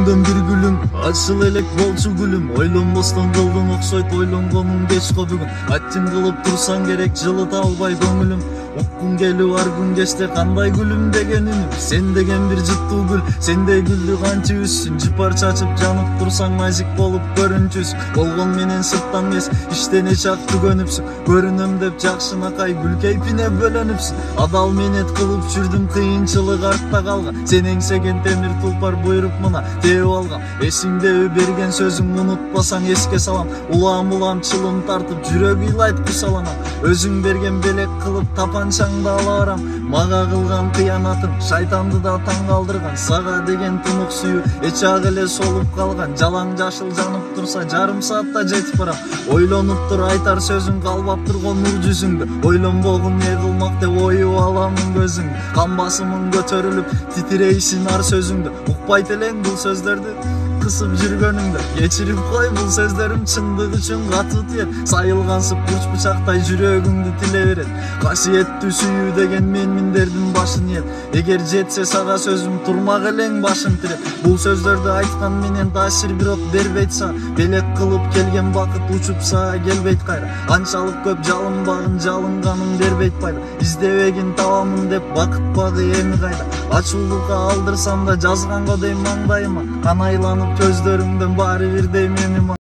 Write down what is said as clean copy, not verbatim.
Yüzüngden bir gülüm açıl elek bolçu gülüm. Oylonboston kıldın okşoyt oylongonun geç ko bugün. Attin kılıp dursan gerek жылыта албай көңүлүм. Уккун келип ар күн кечте кандай гүлүм деген үнүм. Сен деген бир жыттуу гүл, сендей гүлдү канча үзсүн. Жыпар чачып жанып турсаң мажик болуп көрүнчүсүң. Болгон менен сырттан эмес иштен эч ак түгөнүпсүң. Көрүнөм деп жакшынакай гүл кейпине бөлөнүпсүң. Адал менет кылып жүрдүм, кыйынчылык артта калган. Сен эңсеген темир тулпар буйруп мына тээп алгам. Эсиңдеби берген сөзүң, унутпасаң эске салам. Улам чылым тартып жүрөк ыйлайт кусаланам. Өзүң берген белек кылып тапанчаңды ала барам. Мага кылган кыянатым шайтанды да таң калтырган. Сага деген тунук сүйүү эч ак эле солуп калган. Жалаң жашыл жанып турса жарым саатта жетип барам. Ойлонуп тур айтар сөзүң, калбап турган нур жүзүңдү. Ойлонбогум не кылмак деп оюп аламын көзүңдү. Кан басымың көтөрүлүп титирейсин ар сөзүңдү. Укпайт элең бул сөздөрдү кысып жүргөнүңдө. Кечирип кой, бул сөздөрүм чындык үчүн катуу тиет. Сайылгансып бурч бычактай жүрөгүңдү тиле берет. Касиеттүү сүйүү деген мен миндердин башын ийет. Эгер жетсе сага сөзүм, турмак элең башым тиреп. Бул сөздөрдү айткан менен таасир бирок бербейт сага. Белек кылып келген бакыт учуп сага келбейт кайра. Канчалык көп жалынбагын, жалынганын бербейт пайда. Издебегин табамын деп бакыт багы эми кайда. Ачуулукка алдырсам да жазганго дейм маңдайыма. Канайланып көздөрүңдөн баары бир дейм эми